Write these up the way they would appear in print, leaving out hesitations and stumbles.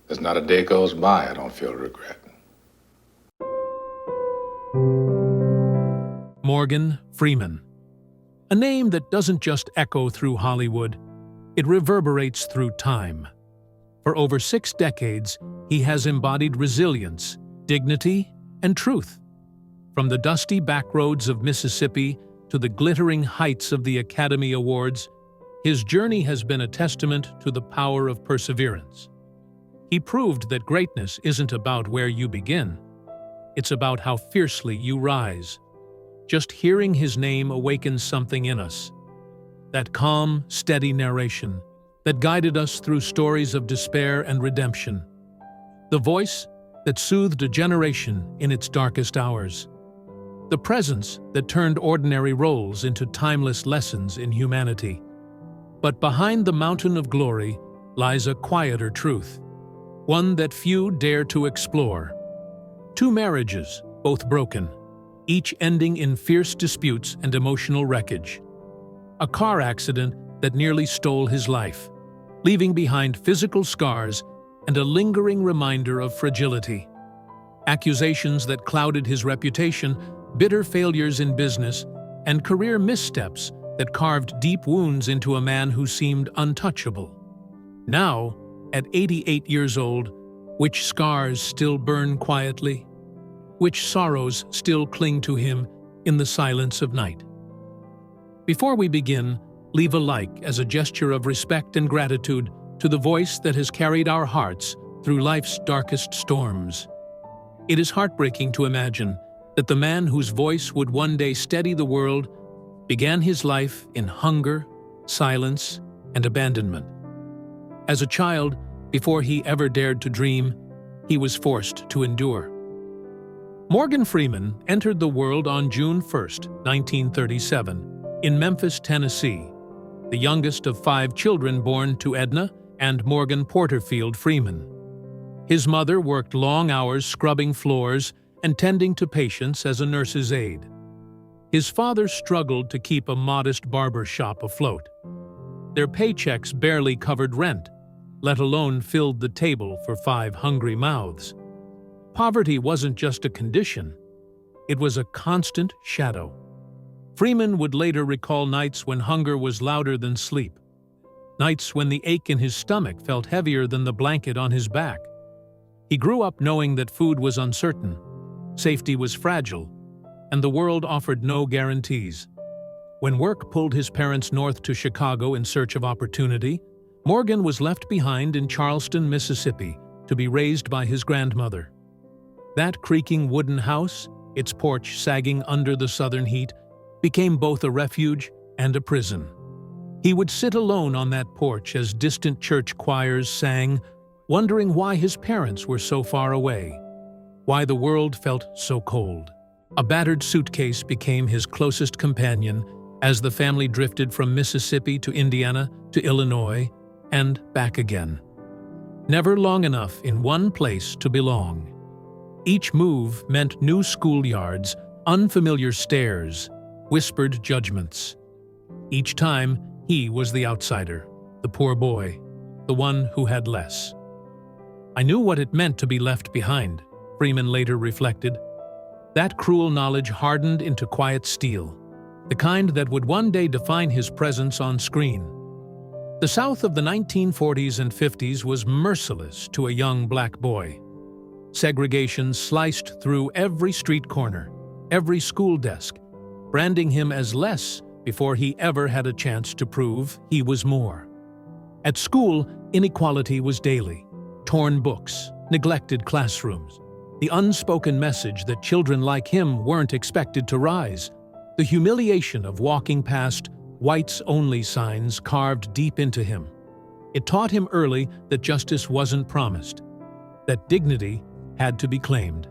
There's not a day goes by I don't feel regret. Morgan Freeman. A name that doesn't just echo through Hollywood, it reverberates through time. For over 6 decades, he has embodied resilience, dignity, and truth. From the dusty backroads of Mississippi to the glittering heights of the Academy Awards, his journey has been a testament to the power of perseverance. He proved that greatness isn't about where you begin. It's about how fiercely you rise. Just hearing his name awakens something in us. That calm, steady narration that guided us through stories of despair and redemption. The voice that soothed a generation in its darkest hours. The presence that turned ordinary roles into timeless lessons in humanity. But behind the mountain of glory lies a quieter truth, one that few dare to explore. 2 marriages, both broken, each ending in fierce disputes and emotional wreckage. A car accident that nearly stole his life, leaving behind physical scars and a lingering reminder of fragility. Accusations that clouded his reputation, bitter failures in business, and career missteps that carved deep wounds into a man who seemed untouchable. Now, at 88 years old, which scars still burn quietly? Which sorrows still cling to him in the silence of night? Before we begin, leave a like as a gesture of respect and gratitude to the voice that has carried our hearts through life's darkest storms. It is heartbreaking to imagine that the man whose voice would one day steady the world began his life in hunger, silence, and abandonment. As a child, before he ever dared to dream, he was forced to endure. Morgan Freeman entered the world on June 1, 1937, in Memphis, Tennessee, the youngest of 5 children born to Edna and Morgan Porterfield Freeman. His mother worked long hours scrubbing floors and tending to patients as a nurse's aide. His father struggled to keep a modest barber shop afloat. Their paychecks barely covered rent, let alone filled the table for 5 hungry mouths. Poverty wasn't just a condition, it was a constant shadow. Freeman would later recall nights when hunger was louder than sleep, nights when the ache in his stomach felt heavier than the blanket on his back. He grew up knowing that food was uncertain, safety was fragile, and the world offered no guarantees. When work pulled his parents north to Chicago in search of opportunity, Morgan was left behind in Charleston, Mississippi, to be raised by his grandmother. That creaking wooden house, its porch sagging under the southern heat, became both a refuge and a prison. He would sit alone on that porch as distant church choirs sang, wondering why his parents were so far away, why the world felt so cold. A battered suitcase became his closest companion as the family drifted from Mississippi to Indiana to Illinois and back again. Never long enough in one place to belong. Each move meant new schoolyards, unfamiliar stairs, whispered judgments. Each time, he was the outsider, the poor boy, the one who had less. I knew what it meant to be left behind, Freeman later reflected. That cruel knowledge hardened into quiet steel, the kind that would one day define his presence on screen. The South of the 1940s and 50s was merciless to a young black boy. Segregation sliced through every street corner, every school desk, branding him as less before he ever had a chance to prove he was more. At school, inequality was daily. Torn books, neglected classrooms, the unspoken message that children like him weren't expected to rise, the humiliation of walking past whites-only signs carved deep into him. It taught him early that justice wasn't promised, that dignity had to be claimed.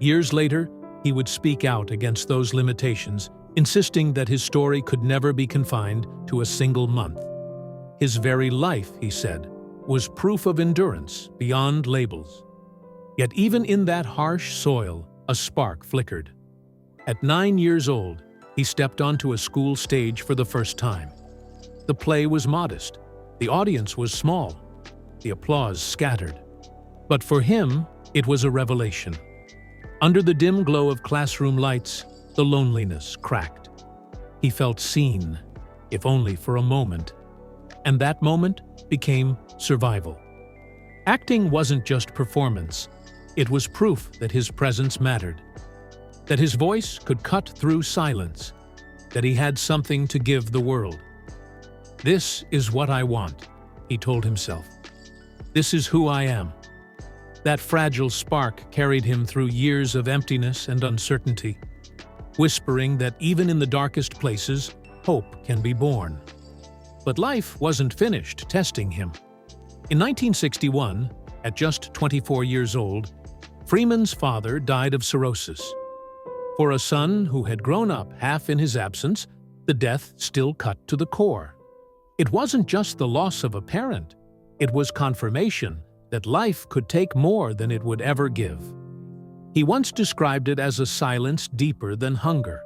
Years later, he would speak out against those limitations, insisting that his story could never be confined to a single month. His very life, he said, was proof of endurance beyond labels. Yet even in that harsh soil, a spark flickered. At 9 years old, he stepped onto a school stage for the first time. The play was modest, the audience was small, the applause scattered. But for him, it was a revelation. Under the dim glow of classroom lights, the loneliness cracked. He felt seen, if only for a moment, and that moment became survival. Acting wasn't just performance, it was proof that his presence mattered, that his voice could cut through silence, that he had something to give the world. "This is what I want," he told himself. "This is who I am." That fragile spark carried him through years of emptiness and uncertainty, whispering that even in the darkest places, hope can be born. But life wasn't finished testing him. In 1961, at just 24 years old, Freeman's father died of cirrhosis. For a son who had grown up half in his absence, the death still cut to the core. It wasn't just the loss of a parent, it was confirmation that life could take more than it would ever give. He once described it as a silence deeper than hunger,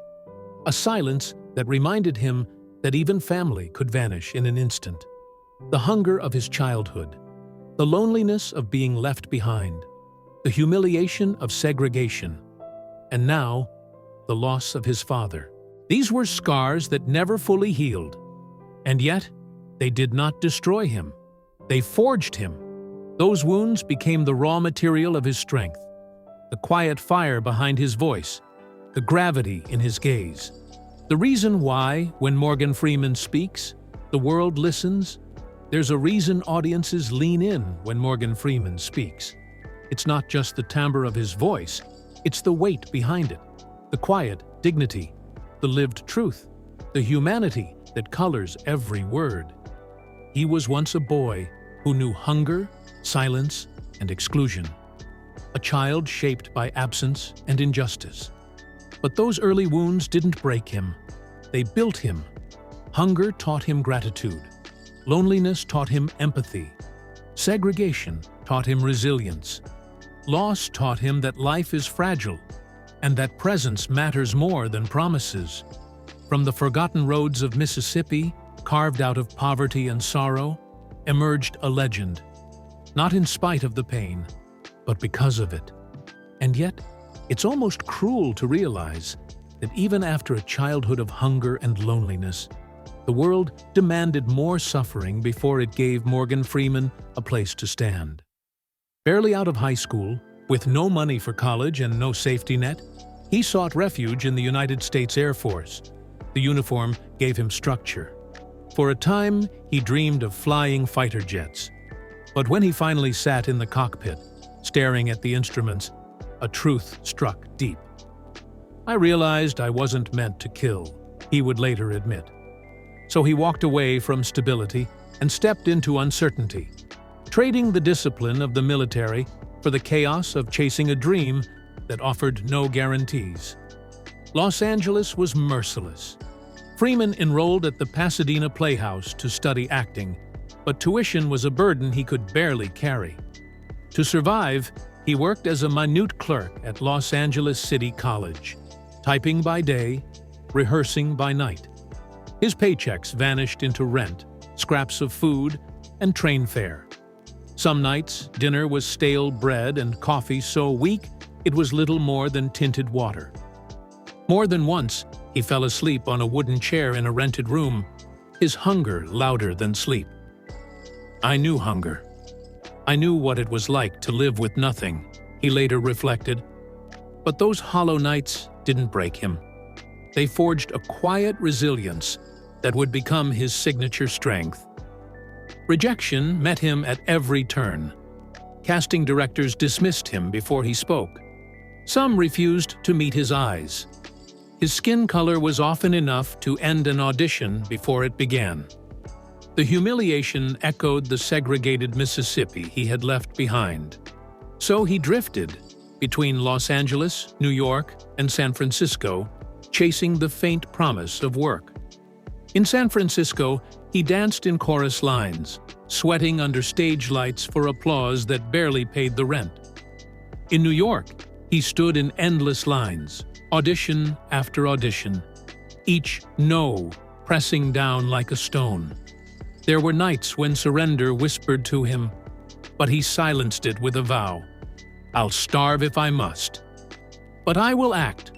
a silence that reminded him that even family could vanish in an instant. The hunger of his childhood, the loneliness of being left behind, the humiliation of segregation, and now, the loss of his father. These were scars that never fully healed, and yet, they did not destroy him. They forged him. Those wounds became the raw material of his strength, the quiet fire behind his voice, the gravity in his gaze. The reason why, when Morgan Freeman speaks, the world listens, there's a reason audiences lean in when Morgan Freeman speaks. It's not just the timbre of his voice, it's the weight behind it, the quiet dignity, the lived truth, the humanity that colors every word. He was once a boy who knew hunger, silence, and exclusion, a child shaped by absence and injustice. But those early wounds didn't break him. They built him. Hunger taught him gratitude. Loneliness taught him empathy. Segregation taught him resilience. Loss taught him that life is fragile and that presence matters more than promises. From the forgotten roads of Mississippi, carved out of poverty and sorrow, emerged a legend, not in spite of the pain, but because of it. And yet, it's almost cruel to realize that even after a childhood of hunger and loneliness, the world demanded more suffering before it gave Morgan Freeman a place to stand. Barely out of high school, with no money for college and no safety net, he sought refuge in the United States Air Force. The uniform gave him structure. For a time, he dreamed of flying fighter jets. But when he finally sat in the cockpit, staring at the instruments, a truth struck deep. "I realized I wasn't meant to kill," he would later admit. So he walked away from stability and stepped into uncertainty, trading the discipline of the military for the chaos of chasing a dream that offered no guarantees. Los Angeles was merciless. Freeman enrolled at the Pasadena Playhouse to study acting, but tuition was a burden he could barely carry. To survive, he worked as a minute clerk at Los Angeles City College, typing by day, rehearsing by night. His paychecks vanished into rent, scraps of food, and train fare. Some nights, dinner was stale bread and coffee so weak it was little more than tinted water. More than once, he fell asleep on a wooden chair in a rented room, his hunger louder than sleep. "I knew hunger. I knew what it was like to live with nothing," he later reflected. But those hollow nights didn't break him. They forged a quiet resilience that would become his signature strength. Rejection met him at every turn. Casting directors dismissed him before he spoke. Some refused to meet his eyes. His skin color was often enough to end an audition before it began. The humiliation echoed the segregated Mississippi he had left behind. So he drifted between Los Angeles, New York, and San Francisco, chasing the faint promise of work. In San Francisco, he danced in chorus lines, sweating under stage lights for applause that barely paid the rent. In New York, he stood in endless lines, audition after audition, each no pressing down like a stone. There were nights when surrender whispered to him, but he silenced it with a vow. "I'll starve if I must. But I will act."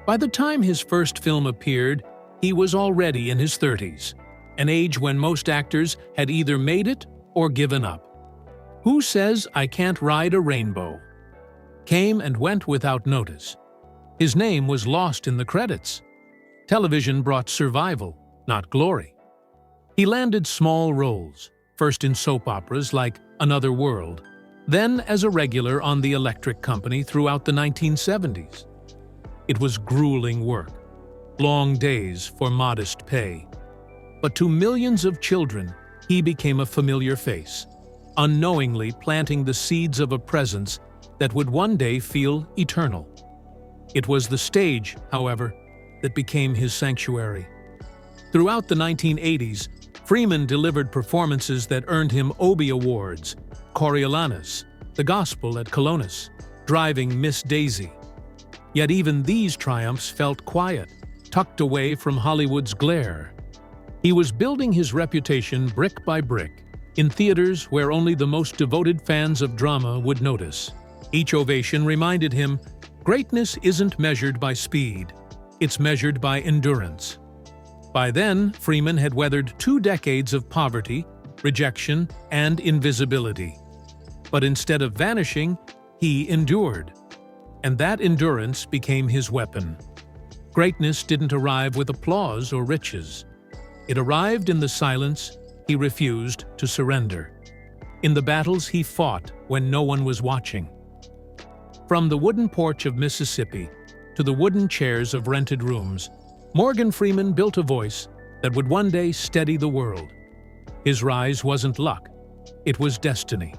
By the time his first film appeared, he was already in his 30s, an age when most actors had either made it or given up. Who Says I Can't Ride a Rainbow came and went without notice. His name was lost in the credits. Television brought survival, not glory. He landed small roles, first in soap operas like Another World, then as a regular on The Electric Company throughout the 1970s. It was grueling work, long days for modest pay. But to millions of children, he became a familiar face, unknowingly planting the seeds of a presence that would one day feel eternal. It was the stage, however, that became his sanctuary. Throughout the 1980s, Freeman delivered performances that earned him Obie Awards, Coriolanus, The Gospel at Colonus, Driving Miss Daisy. Yet even these triumphs felt quiet, tucked away from Hollywood's glare. He was building his reputation brick by brick, in theaters where only the most devoted fans of drama would notice. Each ovation reminded him, greatness isn't measured by speed, it's measured by endurance. By then, Freeman had weathered 2 decades of poverty, rejection, and invisibility. But instead of vanishing, he endured. And that endurance became his weapon. Greatness didn't arrive with applause or riches. It arrived in the silence he refused to surrender, in the battles he fought when no one was watching. From the wooden porch of Mississippi to the wooden chairs of rented rooms, Morgan Freeman built a voice that would one day steady the world. His rise wasn't luck, it was destiny,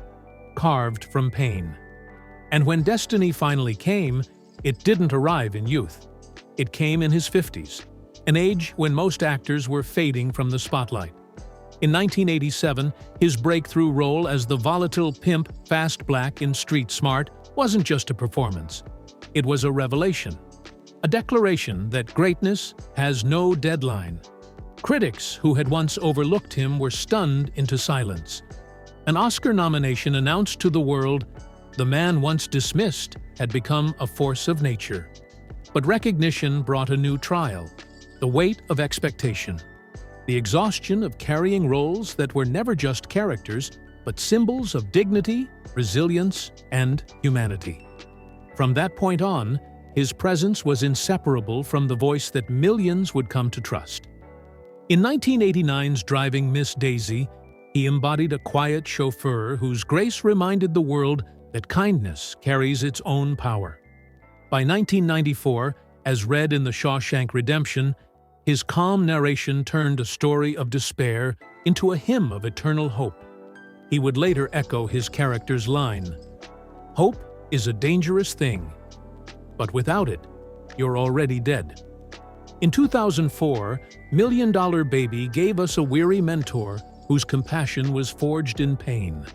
carved from pain. And when destiny finally came, it didn't arrive in youth. It came in his 50s, an age when most actors were fading from the spotlight. In 1987, his breakthrough role as the volatile pimp Fast Black in Street Smart wasn't just a performance. It was a revelation, a declaration that greatness has no deadline. Critics who had once overlooked him were stunned into silence. An Oscar nomination announced to the world the man once dismissed had become a force of nature. But recognition brought a new trial, the weight of expectation, the exhaustion of carrying roles that were never just characters, but symbols of dignity, resilience, and humanity. From that point on, his presence was inseparable from the voice that millions would come to trust. In 1989's Driving Miss Daisy, he embodied a quiet chauffeur whose grace reminded the world that kindness carries its own power. By 1994, as read in The Shawshank Redemption, his calm narration turned a story of despair into a hymn of eternal hope. He would later echo his character's line, "Hope is a dangerous thing, but without it, you're already dead." In 2004, Million Dollar Baby gave us a weary mentor whose compassion was forged in pain,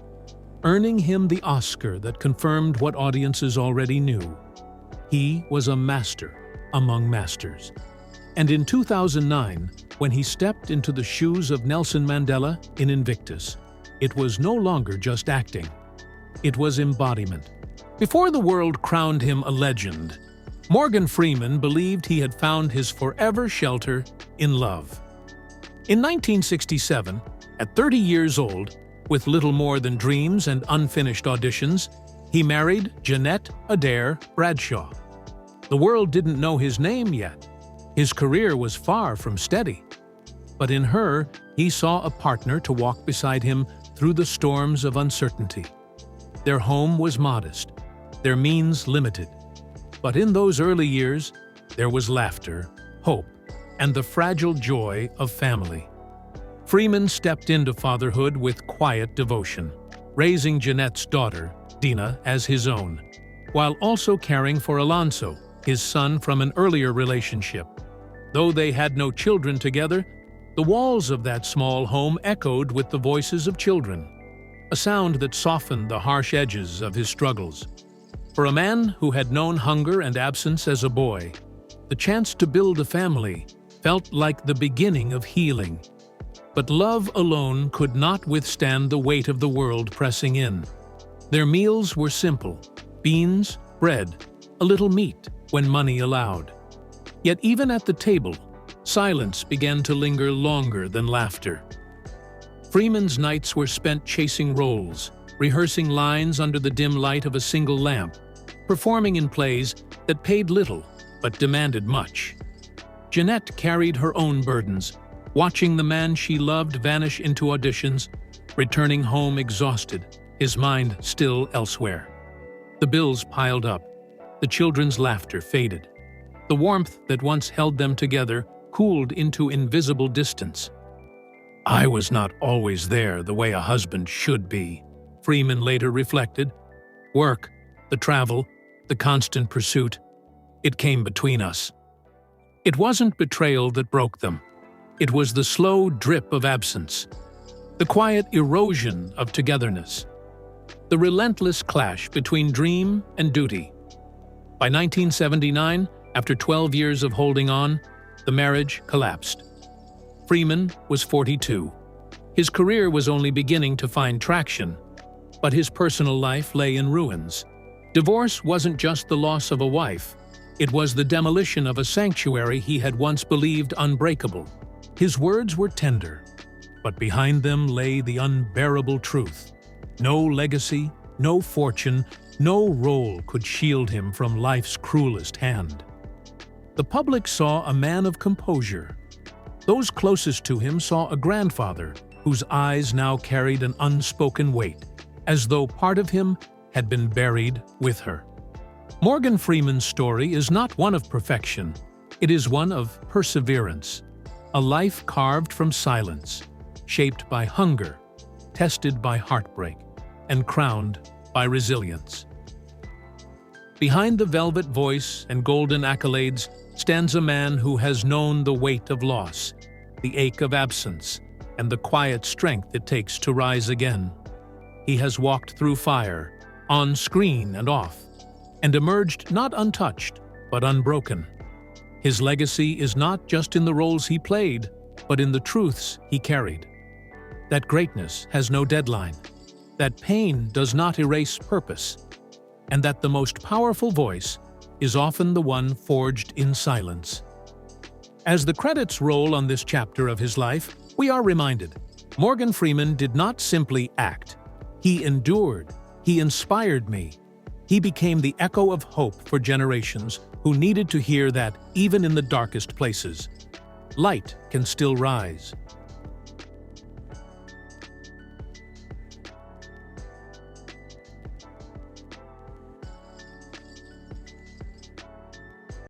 earning him the Oscar that confirmed what audiences already knew. He was a master among masters. And in 2009, when he stepped into the shoes of Nelson Mandela in Invictus, it was no longer just acting. It was embodiment. Before the world crowned him a legend, Morgan Freeman believed he had found his forever shelter in love. In 1967, at 30 years old, with little more than dreams and unfinished auditions, he married Jeanette Adair Bradshaw. The world didn't know his name yet. His career was far from steady. But in her, he saw a partner to walk beside him through the storms of uncertainty. Their home was modest, their means limited. But in those early years, there was laughter, hope, and the fragile joy of family. Freeman stepped into fatherhood with quiet devotion, raising Jeanette's daughter, Dina, as his own, while also caring for Alonso, his son from an earlier relationship. Though they had no children together, the walls of that small home echoed with the voices of children, a sound that softened the harsh edges of his struggles. For a man who had known hunger and absence as a boy, the chance to build a family felt like the beginning of healing. But love alone could not withstand the weight of the world pressing in. Their meals were simple: beans, bread, a little meat when money allowed. Yet even at the table, silence began to linger longer than laughter. Freeman's nights were spent chasing roles, rehearsing lines under the dim light of a single lamp, performing in plays that paid little but demanded much. Jeanette carried her own burdens, watching the man she loved vanish into auditions, returning home exhausted, his mind still elsewhere. The bills piled up, the children's laughter faded. The warmth that once held them together cooled into invisible distance. "I was not always there the way a husband should be," Freeman later reflected. "Work, the travel, the constant pursuit, it came between us." It wasn't betrayal that broke them. It was the slow drip of absence, the quiet erosion of togetherness, the relentless clash between dream and duty. By 1979, after 12 years of holding on, the marriage collapsed. Freeman was 42. His career was only beginning to find traction, but his personal life lay in ruins. Divorce wasn't just the loss of a wife, it was the demolition of a sanctuary he had once believed unbreakable. His words were tender, but behind them lay the unbearable truth. No legacy, no fortune, no role could shield him from life's cruelest hand. The public saw a man of composure. Those closest to him saw a grandfather whose eyes now carried an unspoken weight, as though part of him had been buried with her. Morgan Freeman's story is not one of perfection. It is one of perseverance, a life carved from silence, shaped by hunger, tested by heartbreak, and crowned by resilience. Behind the velvet voice and golden accolades stands a man who has known the weight of loss, the ache of absence, and the quiet strength it takes to rise again. He has walked through fire, on screen and off, and emerged not untouched, but unbroken. His legacy is not just in the roles he played, but in the truths he carried. That greatness has no deadline, that pain does not erase purpose, and that the most powerful voice is often the one forged in silence. As the credits roll on this chapter of his life, we are reminded, Morgan Freeman did not simply act. He endured. He inspired me. He became the echo of hope for generations who needed to hear that even in the darkest places, light can still rise.